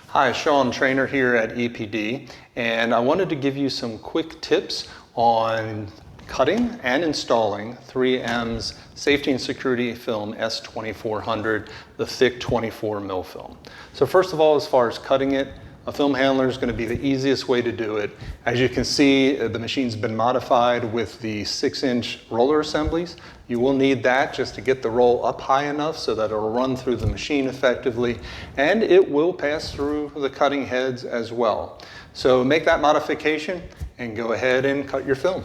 Hi, Shawn, trainer here at EPD, and I wanted to give you some quick tips on cutting and installing 3M's Safety and Security Film S2400, the thick 24 mil film. So first of all, as far as cutting it, a film handler is going to be the easiest way to do it. As you can see, the machine's been modified with the 6-inch roller assemblies. You will need that just to get the roll up high enough so that it'll run through the machine effectively, and it will pass through the cutting heads as well. So make that modification and go ahead and cut your film.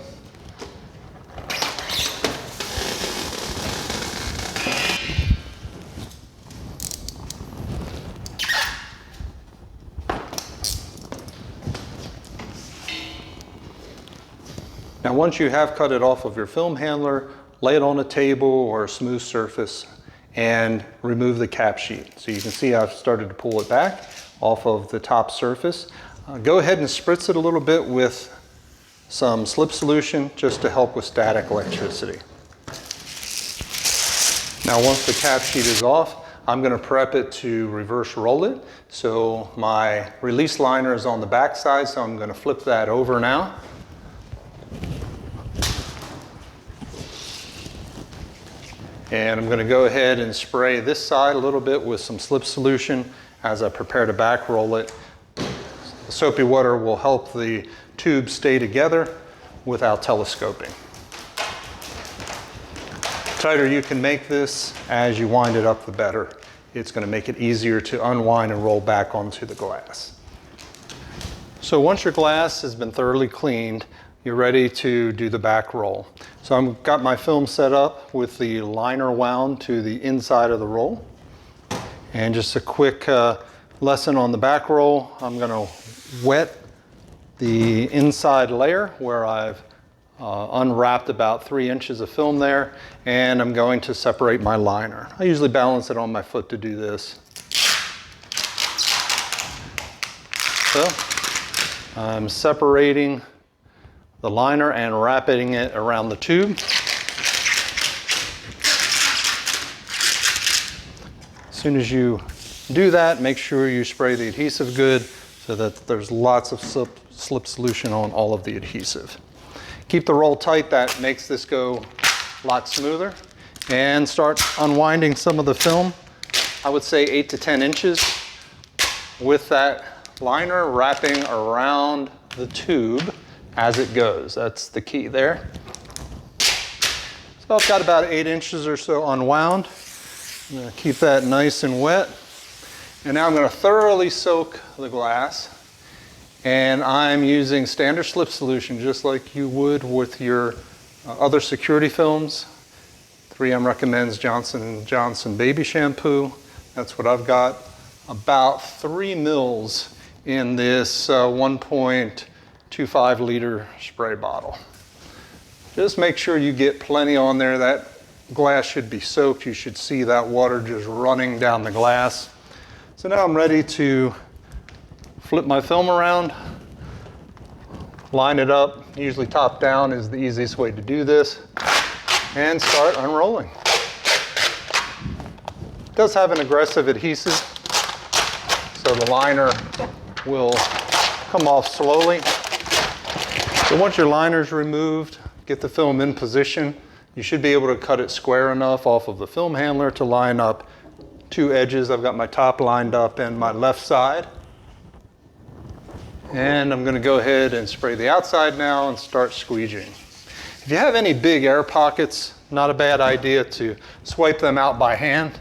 Now once you have cut it off of your film handler, lay it on a table or a smooth surface and remove the cap sheet. So you can see I've started to pull it back off of the top surface. Go ahead and spritz it a little bit with some slip solution just to help with static electricity. Now once the cap sheet is off, I'm going to prep it to reverse roll it. So my release liner is on the back side, so I'm going to flip that over now. And I'm going to go ahead and spray this side a little bit with some slip solution as I prepare to back roll it. The soapy water will help the tube stay together without telescoping. The tighter you can make this as you wind it up, the better. It's going to make it easier to unwind and roll back onto the glass. So once your glass has been thoroughly cleaned, you're ready to do the back roll. So I've got my film set up with the liner wound to the inside of the roll. And just a quick lesson on the back roll, I'm going to wet the inside layer where I've unwrapped about 3 inches of film there, and I'm going to separate my liner. I usually balance it on my foot to do this. So I'm separating the liner and wrapping it around the tube. As soon as you do that, make sure you spray the adhesive good so that there's lots of slip solution on all of the adhesive. Keep the roll tight, that makes this go a lot smoother. And start unwinding some of the film, I would say 8 to 10 inches, with that liner wrapping around the tube as it goes. That's the key there. So I've got about 8 inches or so unwound. I'm going to keep that nice and wet. And now I'm going to thoroughly soak the glass. And I'm using standard slip solution just like you would with your other security films. 3M recommends Johnson & Johnson baby shampoo. That's what I've got. About 3 mils in this 1.25 liter spray bottle. Just make sure you get plenty on there. That glass should be soaked. You should see that water just running down the glass. So now I'm ready to flip my film around, line it up. Usually top down is the easiest way to do this, and start unrolling. It does have an aggressive adhesive, so the liner will come off slowly. So once your liner is removed, get the film in position. You should be able to cut it square enough off of the film handler to line up 2 edges. I've got my top lined up and my left side. And I'm going to go ahead and spray the outside now and start squeegeeing. If you have any big air pockets, not a bad idea to swipe them out by hand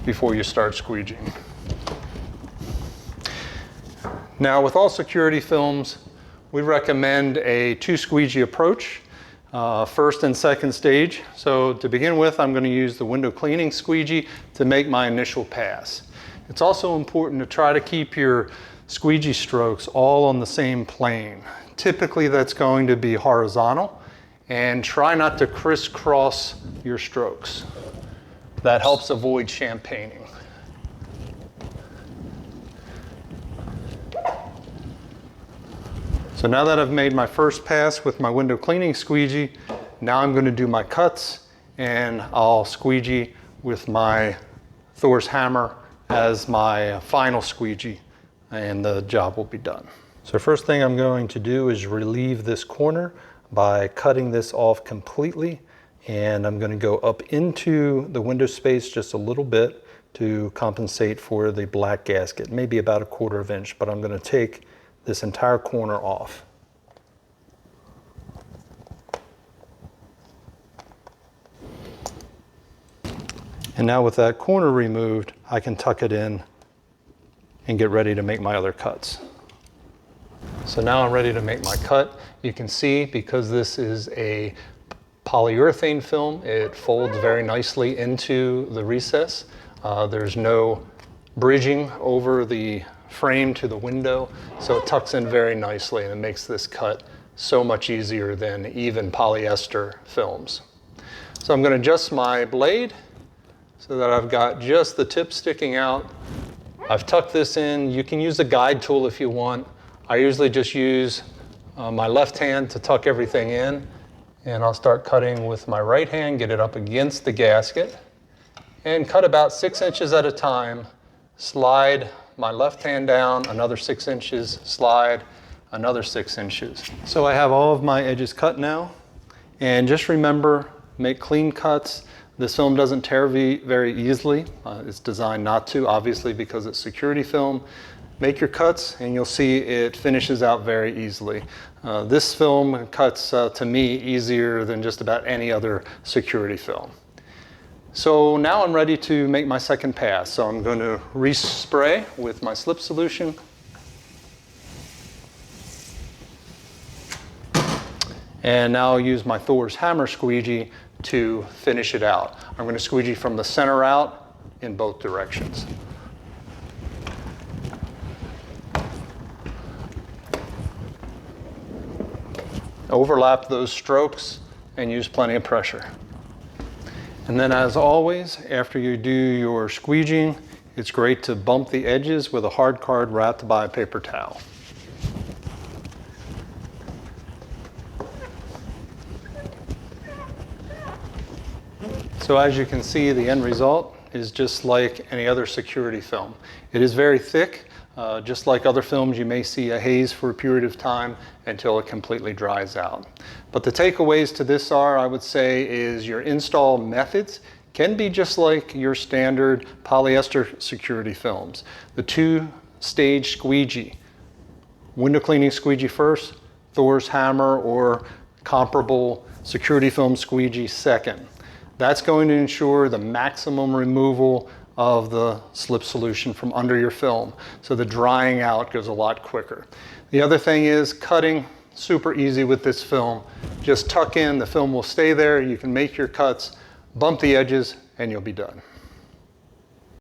before you start squeegeeing. Now with all security films, we recommend a 2 squeegee approach, first and second stage. So to begin with, I'm going to use the window cleaning squeegee to make my initial pass. It's also important to try to keep your squeegee strokes all on the same plane. Typically that's going to be horizontal, and try not to crisscross your strokes. That helps avoid champagning. So now that I've made my first pass with my window cleaning squeegee, now I'm going to do my cuts and I'll squeegee with my Thor's hammer as my final squeegee, and the job will be done. So first thing I'm going to do is relieve this corner by cutting this off completely, and I'm going to go up into the window space just a little bit to compensate for the black gasket, maybe about 1/4 inch, but I'm going to take this entire corner off. And now with that corner removed, I can tuck it in and get ready to make my other cuts. So now I'm ready to make my cut. You can see, because this is a polyurethane film, it folds very nicely into the recess. There's no bridging over the frame to the window, so it tucks in very nicely, and it makes this cut so much easier than even polyester films. So I'm going to adjust my blade so that I've got just the tip sticking out. I've tucked this in. You can use a guide tool if you want. I usually just use my left hand to tuck everything in, and I'll start cutting with my right hand, get it up against the gasket, and cut about 6 inches at a time. Slide my left hand down, another 6 inches, slide, another 6 inches. So I have all of my edges cut now, and just remember, make clean cuts. This film doesn't tear very easily. It's designed not to, obviously, because it's security film. Make your cuts and you'll see it finishes out very easily. This film cuts, to me, easier than just about any other security film. So now I'm ready to make my second pass. So I'm going to respray with my slip solution. And now I'll use my Thor's hammer squeegee to finish it out. I'm going to squeegee from the center out in both directions. Overlap those strokes and use plenty of pressure. And then, as always, after you do your squeegeeing, it's great to bump the edges with a hard card wrapped by a paper towel. So as you can see, the end result is just like any other security film. It is very thick. Just like other films, you may see a haze for a period of time until it completely dries out. But the takeaways to this are, I would say, is your install methods can be just like your standard polyester security films. The 2-stage squeegee, window cleaning squeegee first, Thor's hammer or comparable security film squeegee second. That's going to ensure the maximum removal of the slip solution from under your film, so the drying out goes a lot quicker. The other thing is cutting, super easy with this film. Just tuck in, the film will stay there, you can make your cuts, bump the edges, and you'll be done.